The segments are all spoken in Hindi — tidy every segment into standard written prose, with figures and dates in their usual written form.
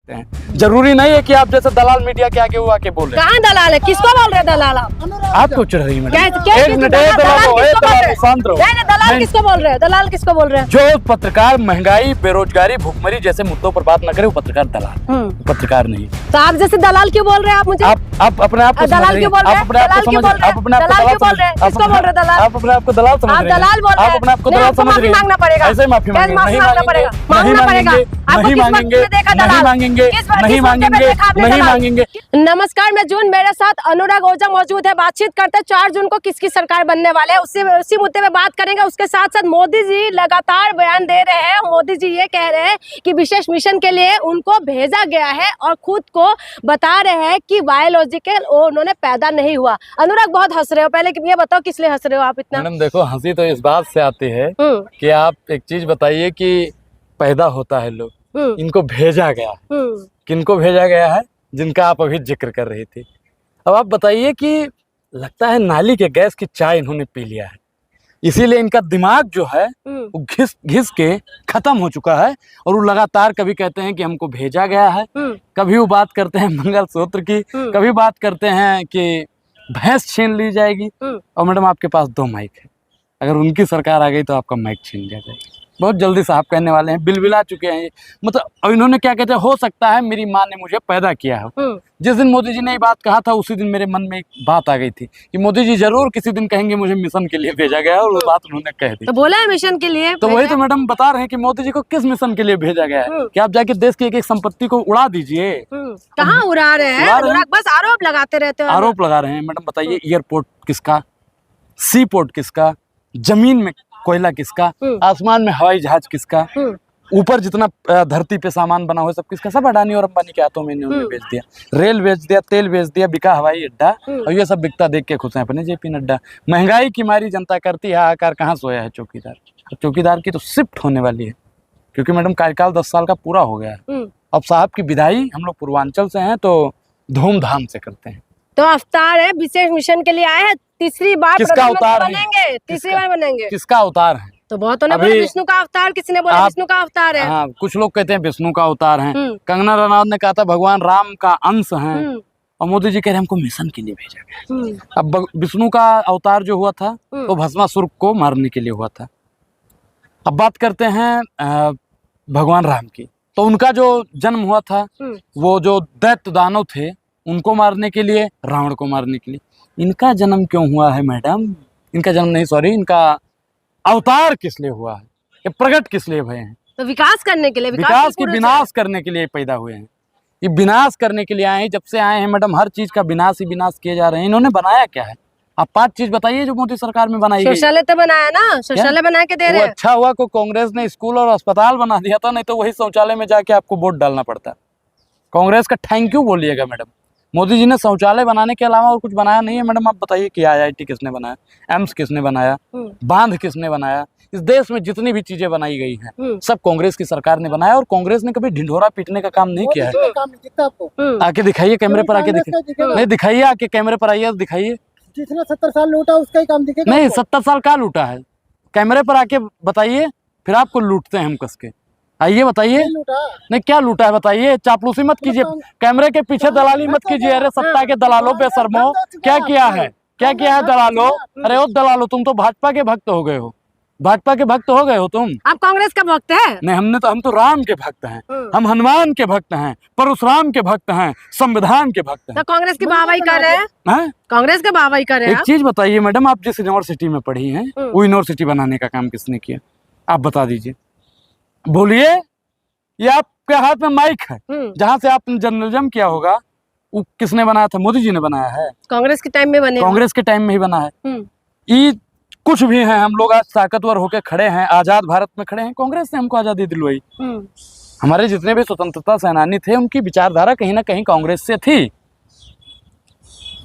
सकते हैं। जरूरी नहीं है कि आप जैसे दलाल मीडिया के आगे हुआ के बोल रहे हैं। कहाँ दलाल है? किसको बोल रहे हैं दलाल आप क्यों चढ़ रही है मैडम? एक मिनट, दलाल किसको बोल रहे हैं? दलाल किसको बोल रहे हैं? जो पत्रकार महंगाई, बेरोजगारी, भुखमरी जैसे मुद्दों पर बात न करे वो पत्रकार दलाल, पत्रकार नहीं। तो आप जैसे दलाल क्यों बोल रहे हैं? आप मुझे आप अपने आप को दलाल क्यों बोल रहे हैं? दलाल क्यों बोल रहे हैं? दलाल क्यों बोल रहे हैं? किसको बोल रहे हैं दलाल? आप अपने आप को दलाल समझ रहे हैं? आप दलाल बोल रहे हैं? आप अपने आप को दलाल समझ रहे हैं? मांगना पड़ेगा। ऐसे माफी मांगेंगे? नहीं मांगेंगे, नहीं मांगेंगे, नहीं मांगेंगे, नहीं मांगेंगे, नहीं मांगेंगे, नहीं मांगेंगे। नमस्कार, मैं जून, मेरे साथ अनुराग ओझा मौजूद है। बातचीत करते हैं 4 जून को किसकी सरकार बनने वाले है, उसी मुद्दे पे बात करेंगे। उसके साथ साथ मोदी जी लगातार बयान दे रहे हैं। मोदी जी ये कह रहे हैं कि विशेष मिशन के लिए उनको भेजा गया है और खुद को बता रहे हैं कि बायोलॉजिकल उन्होंने पैदा नहीं हुआ। अनुराग बहुत हंस रहे हो, पहले ये बताओ किस लिए हंस रहे हो आप इतना? मैडम देखो, हंसी तो इस बात से आती है कि आप एक चीज बताइए कि पैदा होता है लोग, इनको भेजा गया है। किनको भेजा गया है? जिनका आप अभी जिक्र कर रही थी। अब आप बताइए कि लगता है नाली के गैस की चाय इन्होंने पी लिया है, इसीलिए इनका दिमाग जो है वो घिस घिस के खत्म हो चुका है। और वो लगातार कभी कहते हैं कि हमको भेजा गया है, कभी वो बात करते हैं मंगलसूत्र की, कभी बात करते हैं कि भैंस छीन ली जाएगी। और मैडम आपके पास 2 माइक है, अगर उनकी सरकार आ गई तो आपका माइक छीन लिया जाएगा। बहुत जल्दी साहब कहने वाले हैं, बिलबिला चुके हैं ये। मतलब और इन्होंने क्या कहते हैं, हो सकता है मेरी माँ ने मुझे पैदा किया हो। जिस दिन मोदी जी ने ये बात कहा था उसी दिन मेरे मन में एक बात आ गई थी कि मोदी जी जरूर किसी दिन कहेंगे मुझे मिशन के लिए भेजा गया है, और वो बात उन्होंने कह दी। तो बोला है मिशन के लिए, तो वही तो मैडम बता रहे हैं कि मोदी जी को किस मिशन के लिए भेजा गया है कि आप जाके देश की एक एक संपत्ति को उड़ा दीजिए। कहाँ उड़ा रहे हैं? बस आरोप लगाते रहते हो। आरोप लगा रहे हैं मैडम। बताइए, एयरपोर्ट किसका, सी पोर्ट किसका, जमीन में कोयला किसका, आसमान में हवाई जहाज किसका, ऊपर जितना धरती पे सामान बना हुआ सब किसका? सब अडानी और अंबानी के हाथों में इन्होंने बेच दिया। रेल बेच दिया, तेल बेच दिया, बिका हवाई अड्डा, और ये सब बिकता देख के खुश हैं अपने जेपी नड्डा। महंगाई की मारी जनता करती है हाहाकार, कहाँ सोया है चौकीदार? चौकीदार की तो शिफ्ट होने वाली है, क्योंकि मैडम कार्यकाल 10 साल का पूरा हो गया है। अब साहब की विदाई, हम लोग पूर्वांचल से हैं तो धूमधाम से करते हैं। तो अवतार है, विशेष मिशन के लिए आए हैं, तीसरी बार किसका अवतार बनेंगे? तीसरी बार बनेंगे। किसका अवतार है? तो बहुतों ने बोला विष्णु का अवतार, किसी ने बोला विष्णु का अवतार है। हाँ, कुछ लोग कहते हैं विष्णु का अवतार है। कंगना रनौत ने कहा था भगवान राम का अंश है, और मोदी जी कह रहे हैं हमको मिशन के लिए भेजा गया। अब विष्णु का अवतार जो हुआ था वो भस्मासुर को मारने के लिए हुआ था। अब बात करते हैं भगवान राम की, तो उनका जो जन्म हुआ था वो जो दैत्य दानव थे उनको मारने के लिए, रावण को मारने के लिए। इनका जन्म क्यों हुआ है मैडम? इनका जन्म नहीं, सॉरी, इनका अवतार किस लिए हुआ है? ये प्रकट किस लिए हुए हैं? तो विकास करने के लिए, विकास की विनाश करने के लिए पैदा हुए हैं। ये विनाश करने के लिए आए हैं। जब से आए हैं मैडम हर चीज का विनाश ही विनाश किए जा रहे हैं। इन्होंने बनाया क्या है? आप 5 चीज बताइए जो मोदी सरकार में बनाई गई। शौचालय तो बनाया ना, शौचालय बना के दे रहे हैं। अच्छा हुआ को कांग्रेस ने स्कूल और अस्पताल बना दिया था, नहीं तो वही शौचालय में जाके आपको वोट डालना पड़ता। कांग्रेस का थैंक यू बोलिएगा मैडम। मोदी जी ने शौचालय बनाने के अलावा और कुछ बनाया नहीं है मैडम। आप बताइए कि IIT किसने बनाया, एम्स किसने बनाया, बांध किसने बनाया? इस देश में जितनी भी चीजें बनाई गई हैं सब कांग्रेस की सरकार ने बनाया, और कांग्रेस ने कभी ढिंढोरा पीटने का काम नहीं किया है। आके दिखाइए कैमरे पर, आके दिखाइए। नहीं दिखाइए, आके कैमरे पर आइए, दिखाइए। जितना 70 साल लूटा उसका ही काम दिखेगा। नहीं, 70 साल का लूटा है? कैमरे पर आके बताइए, फिर आपको लूटते हैं हम कस के। आइए बताइए। नहीं, क्या लूटा है बताइए? चापलूसी मत कीजिए, कैमरे के पीछे दलाली मत कीजिए। अरे सत्ता के दलालों, बेशर्मो, क्या किया है? क्या किया है दलालों? अरे ओ दलालों, तुम तो भाजपा के भक्त हो गए हो। भाजपा के भक्त हो गए हो तुम। आप कांग्रेस का भक्त है? नहीं, हम तो राम के भक्त हैं, हम हनुमान के भक्त हैं, परशुराम के भक्त हैं, संविधान के भक्त हैं। तो कांग्रेस की वाहवाही कर रहे हैं? कांग्रेस के वाहवाही कर रहे हैं। एक चीज बताइए मैडम, आप जिस यूनिवर्सिटी में पढ़ी हैं वो यूनिवर्सिटी बनाने का काम किसने किया? आप बता दीजिए, बोलिए। ये आपके हाथ में माइक है, जहाँ से आपने जर्नलिज्म किया होगा वो किसने बनाया था? मोदी जी ने बनाया है। कांग्रेस के टाइम में बने, कांग्रेस के टाइम में ही बना है। ये कुछ भी है, हम लोग आज ताकतवर होकर खड़े हैं, आजाद भारत में खड़े हैं, कांग्रेस ने हमको आजादी दिलवाई। हमारे जितने भी स्वतंत्रता सेनानी थे उनकी विचारधारा कहीं ना कहीं कांग्रेस से थी।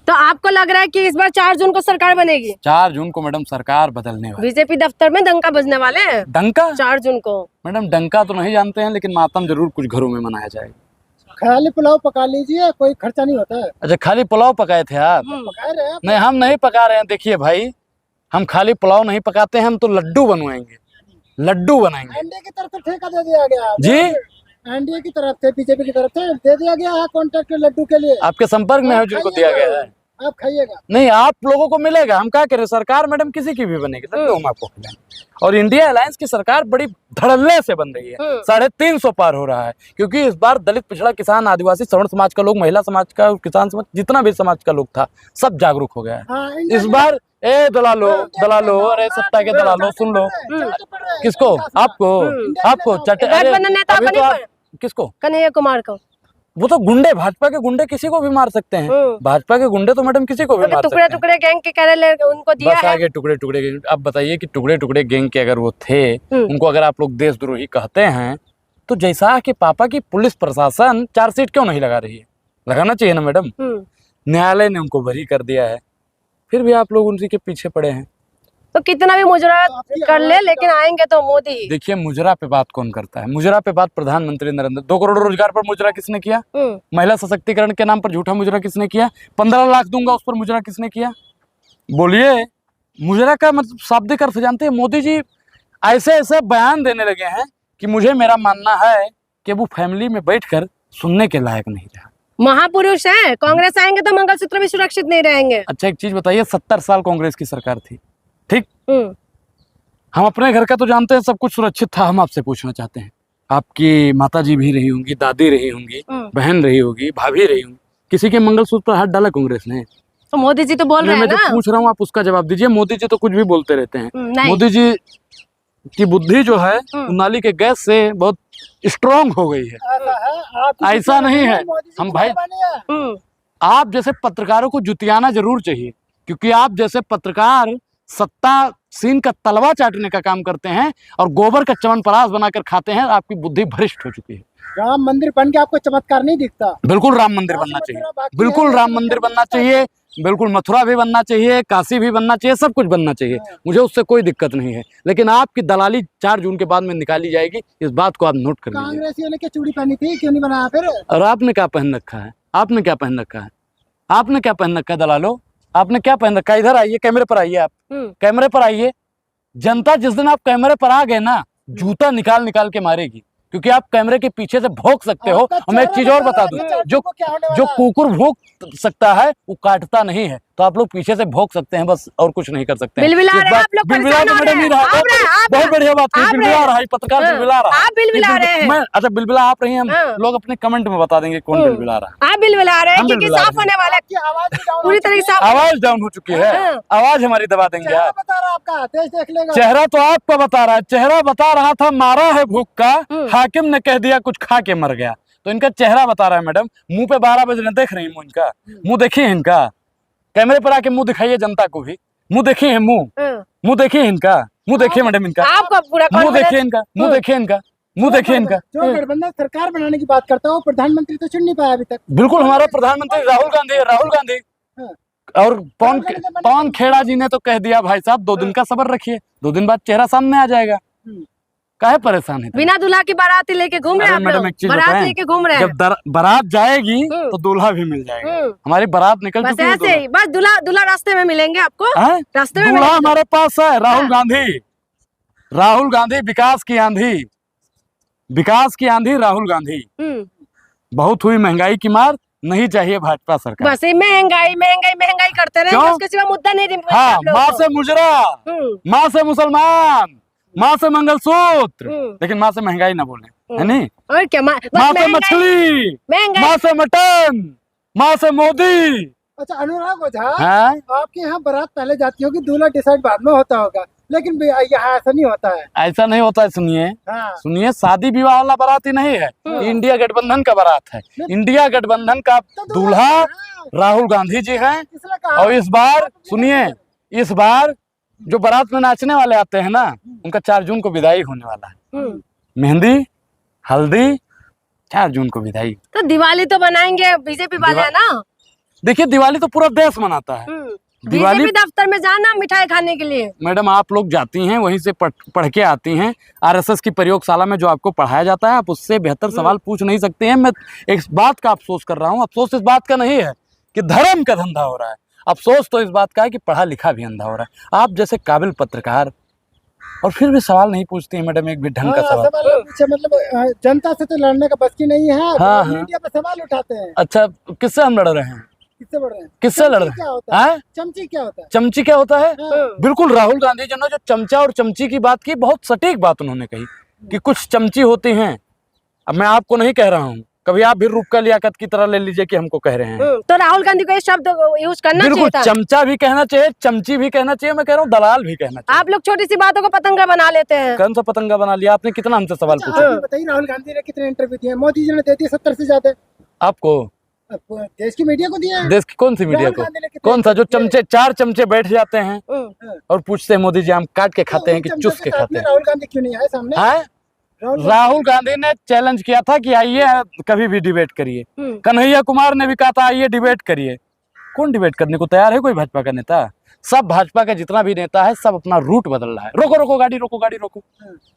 तो आपको लग रहा है कि इस बार 4 जून को सरकार बनेगी? 4 जून को मैडम सरकार बदलने वाली। बीजेपी दफ्तर में डंका बजने वाले हैं। डंका? 4 जून को मैडम डंका तो नहीं जानते हैं, लेकिन मातम जरूर कुछ घरों में मनाया जाएगा। खाली पुलाव पका लीजिए, कोई खर्चा नहीं होता है। अच्छा, खाली पुलाव पकाए थे आप? पका रहे हैं? नहीं, हम नहीं पका रहे हैं। देखिए भाई, हम खाली पुलाव नहीं पकाते हैं, हम तो लड्डू बनवाएंगे, लड्डू बनाएंगे। अंडे की तरफ से ठेका दे दिया गया जी। एनडीए की तरफ से, बीजेपी की तरफ से दे दिया गया है कॉन्ट्रैक्ट लड्डू के लिए। आपके संपर्क में है जिनको दिया गया है? आप खाइएगा। नहीं, आप लोगों को मिलेगा। हम क्या करें, सरकार मैडम किसी की भी बनेगी तो हम आपको खिलाएंगे। और इंडिया अलायंस की सरकार बड़ी धड़ल्ले से बन रही है, 350 पार हो रहा है, क्योंकि इस बार दलित, पिछड़ा, किसान, आदिवासी, सवर्ण समाज का लोग, महिला समाज का, किसान समाज, जितना भी समाज का लोग था, सब जागरूक हो गया है इस बार। ए दलालो, अरे सत्ता के दलालो, सुन लो। किसको? आपको किसको? कन्हैया कुमार को। वो तो गुंडे, भाजपा के गुंडे किसी को भी मार सकते हैं। भाजपा के गुंडे तो मैडम किसी को भी मार सकते हैं। टुकड़े गैंग के करे उनको दिया है। आगे टुकड़े गैंग। अब बताइए कि टुकड़े गैंग के अगर वो थे, उनको अगर आप लोग देशद्रोही कहते हैं, तो जैसा कि पापा की पुलिस प्रशासन चार्जशीट क्यों नहीं लगा रही है? लगाना चाहिए ना मैडम। न्यायालय ने उनको बरी कर दिया है, फिर भी आप लोग उनके पीछे पड़े हैं। तो कितना भी मुजरा कर ले, लेकिन आएंगे तो मोदी ही। देखिए, मुजरा पे बात कौन करता है? मुजरा पे बात प्रधानमंत्री नरेंद्र। 2 करोड़ रोजगार पर मुजरा किसने किया? महिला सशक्तिकरण के नाम पर झूठा मुजरा किसने किया? 15 लाख दूंगा उस पर मुजरा किसने किया? बोलिए। मुजरा का मतलब शाब्दिक अर्थ जानते हैं? मोदी जी ऐसे ऐसे बयान देने लगे हैं कि मुझे, मेरा मानना है कि वो फैमिली में बैठकर सुनने के लायक नहीं रहा। महापुरुष है। कांग्रेस आएंगे तो मंगलसूत्र भी सुरक्षित नहीं रहेंगे। अच्छा, एक चीज बताइए, 70 साल कांग्रेस की सरकार थी, ठीक? हम अपने घर का तो जानते हैं, सब कुछ सुरक्षित था। हम आपसे पूछना चाहते हैं, आपकी माताजी भी रही होंगी, दादी रही होंगी, बहन रही होगी, भाभी रही होंगी, किसी के मंगलसूत्र पर हाथ डाला कांग्रेस ने? तो मोदी जी तो बोल रहे हैं ना। मैं जो पूछ रहा हूँ आप उसका जवाब दीजिए। मोदी जी तो कुछ भी बोलते रहते हैं। मोदी जी की बुद्धि जो है नाली के गैस से बहुत स्ट्रांग हो गई है। ऐसा नहीं है। हम भाई, आप जैसे पत्रकारों को जुतियाना जरूर चाहिए, क्योंकि आप जैसे पत्रकार सत्ता सीन का तलवा चाटने का काम करते हैं और गोबर का चमनप्राश बनाकर खाते हैं। आपकी बुद्धि भ्रष्ट हो चुकी है। राम मंदिर बन के आपको चमत्कार नहीं दिखता? बिल्कुल राम मंदिर बनना चाहिए, बिल्कुल राम मंदिर बनना चाहिए, बिल्कुल मथुरा भी बनना चाहिए, काशी भी बनना चाहिए, सब कुछ बनना चाहिए। मुझे उससे कोई दिक्कत नहीं है, लेकिन आपकी दलाली 4 जून के बाद में निकाली जाएगी। इस बात को आप नोट कर लीजिए। कांग्रेसियों ने क्या चूड़ी पहनी थी, क्यों नहीं बनाया फिर? और आपने क्या पहन रखा है? आपने क्या पहन रखा है? आपने क्या पहन रखा है दलालो? आपने क्या पहन रखा है? इधर आइए, कैमरे पर आइए। आप कैमरे पर आइए। जनता जिस दिन आप कैमरे पर आ गए ना, जूता निकाल के मारेगी, क्योंकि आप कैमरे के पीछे से भौंक सकते हो। मैं एक चीज और बता दूं, जो कुकुर भौंक सकता है वो काटता नहीं है, तो आप लोग पीछे से भौंक सकते हैं बस, और कुछ नहीं कर सकते हैं। बिलबिला रहे हैं आप लोग, परेशान हो रहे हैं। बहुत बढ़िया बात है, बिलबिला रहा है पत्रकार, बिलबिला रहा है। आप बिलबिला रहे हैं। अच्छा, बिलबिला आप रही हैं, हम लोग अपने कमेंट में बता देंगे कौन बिलबिला रहा है। आप बिलबिला रहे हैं क्योंकि साफ होने वाला है, पूरी तरीके से आवाज डाउन हो चुकी है। आवाज हमारी दबा देंगे आप। आपका तेज देख लेगा। चेहरा तो आपका बता रहा है, चेहरा बता रहा था मारा है भूख का, हाकिम ने कह दिया कुछ खा के मर गया। तो इनका चेहरा बता रहा है मैडम। मुंह पे 12 बज रहे, देख रही हूँ इनका मुंह, देखिए इनका। कैमरे पर आके मुंह दिखाइए जनता को भी, मुंह देखिए, मुंह देखिए इनका, मुंह देखिए मैडम इनका, मुंह देखिए इनका, मुंह देखिए इनका, मुंह देखिए इनका। जो गठबंधन सरकार बनाने की बात करता है, वो प्रधानमंत्री तो चुन नहीं पाया अभी तक। बिल्कुल, हमारा प्रधानमंत्री राहुल गांधी है, राहुल गांधी। और पवन खेड़ा जी ने तो कह दिया भाई साहब 2 दिन का सब्र रखिए, 2 दिन बाद चेहरा सामने आ जाएगा। काहे परेशान है? बिना दूल्हा की बाराती लेके घूम रहे हैं आप लोग। बारात लेके घूम रहे हैं। जब बारात जाएगी तो दूल्हा भी मिल जाएगा। हमारी बारात निकल चुकी है। बस ऐसे ही, बस दूल्हा रास्ते में मिलेंगे आपको। रास्ते में दूल्हा हमारे पास है, राहुल गांधी। राहुल गांधी विकास की आंधी, विकास की आंधी राहुल गांधी। बहुत हुई महंगाई की मार, नहीं चाहिए भाजपा सरकार। बस महंगाई करते रहे, उसके सिवा मुद्दा नहीं। हाँ, माँ से मुजरा, माँ से मुसलमान, माँ से मंगलसूत्र, लेकिन माँ से महंगाई ना बोले, है नहीं? और क्या? माँ से मछली, माँ से मटन, माँ से मोदी। अच्छा अनुराग ओझा, आपके यहाँ बारात पहले जाती होगी, दूल्हा डिसाइड बाद में होता होगा, लेकिन यहाँ ऐसा नहीं होता है। ऐसा नहीं होता है। सुनिए, सुनिए, शादी विवाह वाला बारात ही नहीं है, इंडिया गठबंधन का बारात है। इंडिया गठबंधन का दूल्हा राहुल गांधी जी हैं। और इस बार सुनिए, इस बार जो बारात में नाचने वाले आते हैं ना, उनका 4 जून को विदाई होने वाला है। मेहंदी, हल्दी, 4 जून को विदाई। तो दिवाली तो बनाएंगे बीजेपी वाले है ना। देखिए, दिवाली तो पूरा देश मनाता है। दिवाली दफ्तर में जाना मिठाई खाने के लिए। मैडम, आप लोग जाती हैं, वहीं से पढ़ के आती हैं। आरएसएस की प्रयोगशाला में जो आपको पढ़ाया जाता है, आप उससे बेहतर सवाल पूछ नहीं सकते हैं। मैं एक बात का अफसोस कर रहा हूँ। अफसोस इस बात का नहीं है कि धर्म का धंधा हो रहा है, अफसोस तो इस बात का है कि पढ़ा लिखा भी अंधा हो रहा है। आप जैसे काबिल पत्रकार और फिर भी सवाल नहीं पूछती है मैडम, एक भी ढंग का सवाल। सवाल पूछे, मतलब जनता से तो लड़ने का बस की नहीं है। हाँ, मीडिया पे सवाल उठाते हैं। अच्छा, किससे हम लड़ रहे हैं? किससे लड़ रहे हैं? किससे लड़ रहे क्या हैं? होता है? हाँ? चमची क्या होता है? चमची क्या होता है? हाँ। बिल्कुल, राहुल गांधी जी ने जो चमचा और चमची की बात की, बहुत सटीक बात उन्होंने कही कि कुछ चमची होती हैं। अब मैं आपको नहीं कह रहा हूँ, कभी आप भी रूपका लियाकत की तरह ले लीजिए कि हमको कह रहे हैं। तो राहुल गांधी को ये शब्द यूज करना चाहिए बिल्कुल, था। चमचा भी कहना चाहिए, चमची भी कहना चाहिए, मैं कह रहा हूँ दलाल भी कहना चाहिए। आप लोग छोटी सी बातों को पतंगा बना लेते हैं। कौन सा पतंगा बना लिया आपने? कितना हमसे सवाल अच्छा, पूछा? आप ये बताइए, राहुल गांधी ने कितने इंटरव्यू दिए? मोदी जी ने दे दिए 70 से ज्यादा। आपको अब देश की मीडिया को दिए हैं। देश की कौन सी मीडिया राहुल को? गांधी ने कितने कौन सा जो इंटरव्यू चमचे, 4 चमचे बैठ जाते हैं हम्म। और पूछते हैं मोदी जी हम काट के खाते हैं कि चमचों चुस के साथ खाते में हैं? राहुल गांधी क्यों नहीं आए सामने? हाँ? राहुल गांधी ने चैलेंज किया था कि आइए कभी भी डिबेट करिए। कन्हैया कुमार ने भी कहा था आइए डिबेट करिए। कौन डिबेट करने को तैयार है? कोई भाजपा का नेता? सब भाजपा का जितना भी नेता है सब अपना रूट बदल रहा है। रोको रोको गाड़ी, रोको गाड़ी, रोको,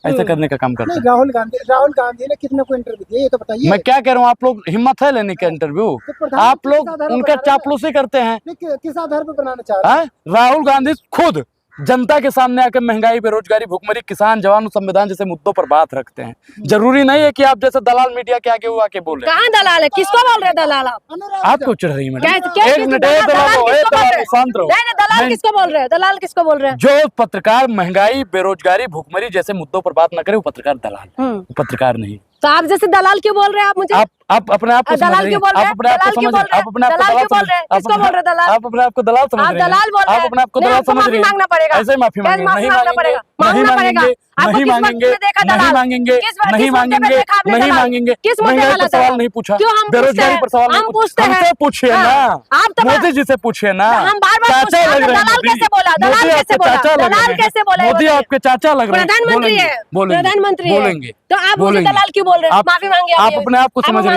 ऐसे करने का काम करते नहीं, हैं। राहुल गांधी ने कितने को इंटरव्यू दिए ये तो बताइए। मैं क्या कह रहा हूँ, आप लोग हिम्मत है लेने के इंटरव्यू? तो प्रधानमंत्री आप लोग किस आधार पर उनका बना रहे हैं? चापलूसी करते हैं। नहीं, किस आधार पर बनाना चाह रहे हैं? हाँ? राहुल गांधी खुद जनता के सामने आकर महंगाई, बेरोजगारी, भुखमरी, किसान, जवान, संविधान जैसे मुद्दों पर बात रखते हैं। जरूरी नहीं है कि आप जैसे दलाल मीडिया के आगे वो आके बोले। कहाँ दलाल है? किसको बोल रहे हैं दलाल आप? अनुराग आपको चिढ़ रही है मैडम? क्या- एक मिनट, दलाल एक दलाल हो, एक किसको बोल दलाल रहे हो, हैं? शांत रहो। नहीं, दलाल नहीं, किसको बोल रहे हैं? दलाल किसको बोल रहे हैं? जो पत्रकार महंगाई, बेरोजगारी, भुखमरी जैसे मुद्दों पर बात न करे वो पत्रकार दलाल है। वो पत्रकार नहीं। तो आप जैसे दलाल क्यों बोल रहे हैं आप मुझे? आप अपने आप को समझ दलाल रही क्यों हैं? बोल रहे आप हैं? अपने आप को दलाल क्यों समझ बोल रही हैं? रहे हैं? आप अपने आप को दलाल दलाल क्यों बोल समझ रहे हैं? आप किसको अपने- बोल रहे हैं दलाल? आप अपने आप को दलाल समझ आप रही हैं? दलाल बोल रहे आप हैं। अपने आप को नहीं, दलाल आपको समझ रही माफी हैं? मांगना पड़ेगा। ऐसे माफी कैसे मांगेंगे? माफी नहीं मांगना मांगेंगे, पड़ेगा? नहीं मांगना पड़ेगा। मांगेंगे, आपको नहीं किस मुद्दे मांगेंगे, पे देखा नहीं दलाल? मांगेंगे, किस नहीं मुद्दे पे मांगेंगे, देखा आपने नहीं दलाल? मांगेंगे। किस मुद्दे महंगाई वाला पर सवाल दलाल? नहीं पूछा, क्यों हम पूछते बेरोजगारी हैं? पर सवाल नहीं हम पूछा। पूछते हैं। हमसे पूछिए हाँ, ना, आप तो मोदी जी से पूछिए ना। हम बार-बार चाचा पूछते हैं, लग रहे हैं दलाल मोदी। कैसे बोला? दलाल मोदी कैसे आपके बोला? चाचा लग दलाल रहे हैं। कैसे बोला? मोदी बताइए। आपके चाचा लग रहे हैं। प्रधानमंत्री है, बोलेंगे, प्रधानमंत्री है। बोलेंगे, तो आप मुझे बोलेंगे। दलाल क्यों बोल रहे हैं? आप- माफी मांगे आप अपने आप को समझ रही हैं।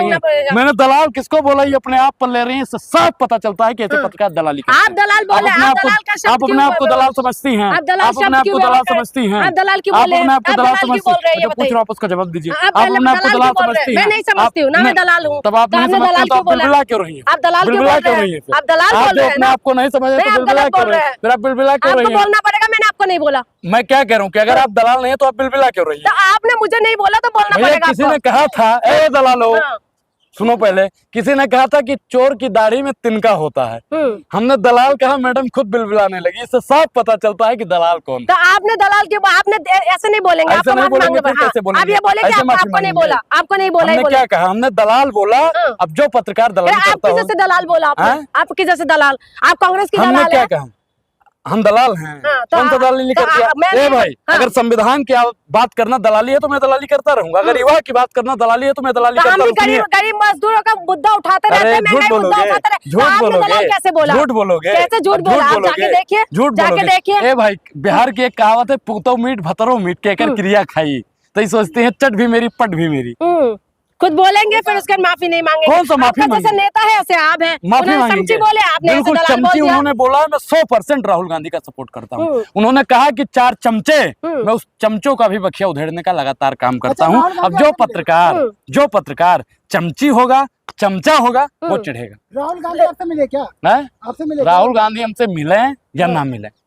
मैंने दलाल किसको बोला ये अपने आप पर ले रही हैं। इससे साफ पता चलता है कि ऐसे पत्रकार दलाली करते हैं। आप दलाल बोले, अपने आप आप को- दलाल का शब्द आप अपने क्यों आप को बोल- दलाल समझती हैं। आप दलाल आप अपने शब्द आप क्यों को दलाल व्यवहार कर- समझती हैं। आप दलाल क्यों आप बोले? अपने आप को आप दलाल दलाल क्यों समझती बोल रहे हैं? हैं। ये जो पूछ रहा हूं आप उसका जवाब दीजिए। आप आप अपने आप को दलाल क्यों बोल रहे समझती हैं? हैं। मैं नहीं समझती हूँ ना, मैं दलाल हूँ। तब आप तो नहीं आपने समझते दलाल तो आप क्यों बोला? बिलबिला क्यों रही हैं? आप दलाल क्यों बिलबिला बोल क्यों रहे रही हैं? हैं? आप दलाल आप बोल जो रहे हैं अपने ना? आप को नहीं समझे नहीं, तो आप बिलबिला गलत क्यों बोल रही रहे हैं? हैं। फिर आप बिलबिला क्यों आपको रही हैं? बोलना पड़ेगा, मैंने आपको नहीं बोला। मैं क्या कह रहा हूँ कि अगर आप दलाल नहीं है तो आप बिलबिला क्यों रही तो हैं? आपने मुझे नहीं बोला तो बोलना भैया पड़ेगा किसी आपको। ने कहा था, ए दलालो, हाँ। सुनो पहले, किसी ने कहा था कि चोर की दाढ़ी में तिनका होता है। हमने दलाल कहा, मैडम खुद बिलबिलाने लगी। इससे साफ पता चलता है कि दलाल कौन है। तो आपने दलाल के आपने ऐसे नहीं बोलेंगे, ऐसे आपको नहीं माफी बोलेंगे, मांगना फिर पड़ेगा। कैसे बोलेंगे? आप ये बोले कि ऐसे माफी आपको नहीं मांगेंगे। बोला, आपको नहीं बोला, ये हमने बोले। क्या कहा? हमने दलाल बोला। हाँ। अब जो पत्रकार फिर दलाली आप करता किस हो, जैसे दलाल बोला आपने? हाँ? आप किस जैसे दलाल? आप कांग्रेस की हमने दलाल क्या है? कहा? हम दलाल हैं। हाँ, तो कौन सा आप- दलाली नहीं तो करती? आप- मैं- ए भाई, हाँ। अगर संविधान की बात करना दलाली है तो मैं दलाली करता रहूंगा। अगर युवा की बात करना दलाली है तो मैं दलाली तो हम करता भी रहूंगा। गरीब मजदूरों का मुद्दा उठाते रहते अरे हैं, झूठ महंगाई मुद्दा बोलोगे, उठाते रहते हैं। झूठ तो आपने बोलोगे, दलाल कैसे बोला? झूठ बोलोगे, कैसे झूठ बोला? आप जाके देखिए, झूठ जाके बोलोगे। देखिए। ए भाई, बिहार की एक कहावत है, पुतो मीट भतरो मीट, कहकर क्रिया खाई। तो ये सोचते हैं चट भी मेरी पट भी मेरी। खुद बोलेंगे फिर उसके बाद माफी नहीं मांगेंगे। कौन सा माफी आपका जैसे मांगेंगे? नेता है ऐसे आप हैं। माफी उन्होंने मांगेंगे। चमची बोले, आपने ऐसे बिल्कुल दलाल बोल चमची दिया। उन्होंने बोला। मैं 100% राहुल गांधी का सपोर्ट करता हूँ। उन्होंने कहा कि 4 चमचे, मैं उस चमचों का भी बखिया उधेड़ने का लगातार काम करता अच्छा, हूँ। राहुल अब गांधी जो पत्रकार चमची होगा, चमचा होगा, वो चिढ़ेगा। राहुल गांधी आपसे मिले क्या? हैं? आपसे मिले? राहुल गांधी हमसे मिले या ना मिले,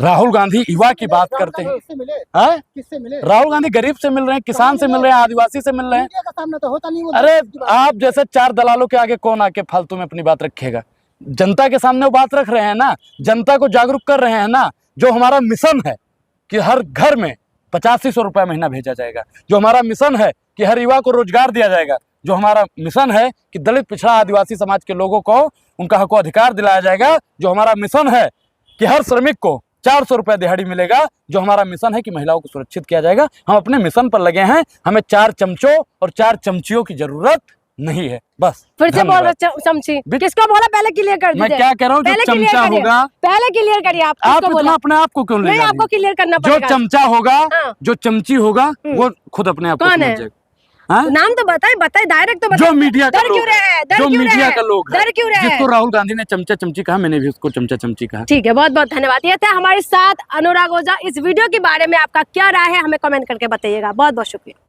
राहुल गांधी युवा की बात करते हैं। किससे मिले? हैं? किससे मिले? राहुल गांधी गरीब से मिल रहे हैं, किसान से मिल रहे हैं, आदिवासी से मिल रहे हैं। मीडिया का सामना तो होता नहीं। वो अरे की बात। आप जैसे 4 दलालों के आगे कौन आके फालतू में अपनी बात रखेगा? जनता के सामने वो बात रख रहे हैं ना, जनता को जागरूक कर रहे हैं ना। जो हमारा मिशन है कि हर घर में 8500 रुपया महीना भेजा जाएगा, जो हमारा मिशन है कि हर युवा को रोजगार दिया जाएगा, जो हमारा मिशन है कि दलित पिछड़ा आदिवासी समाज के लोगों को उनका हक अधिकार दिलाया जाएगा, जो हमारा मिशन है कि हर श्रमिक को 400 रुपया दिहाड़ी मिलेगा, जो हमारा मिशन है कि महिलाओं को सुरक्षित किया जाएगा। हम अपने मिशन पर लगे हैं। हमें 4 चमचों और 4 चमचियों की जरूरत नहीं है। बस फिर से बोल रहे चमची, किसको बोला? पहले क्लियर कर दीजिए। मैं क्या कह रहा हूँ, जो पहले चमचा क्लियर करिए। होगा, पहले क्लियर करिए। आप आप किसको इतना बोला? अपने आप को क्यों ले नहीं, जा रही आपको हैं? क्लियर करना जो पड़ेगा। चमचा होगा, हाँ। जो चमची होगा, वो खुद अपने आप को कौन समझ है? जाएगा। हाँ? नाम तो बताए डायरेक्ट तो बताए। जो मीडिया का डर लोग क्यों रहे हैं? डर जो क्यों मीडिया रहे हैं? का लोग है, डर क्यों रहे हैं? जिसको राहुल गांधी ने चमचा चमची कहा, मैंने भी उसको चमचा चमची कहा। ठीक है, बहुत बहुत धन्यवाद। ये थे हमारे साथ अनुराग ओझा। इस वीडियो के बारे में आपका क्या राय है हमें कमेंट करके बताइएगा। बहुत बहुत शुक्रिया।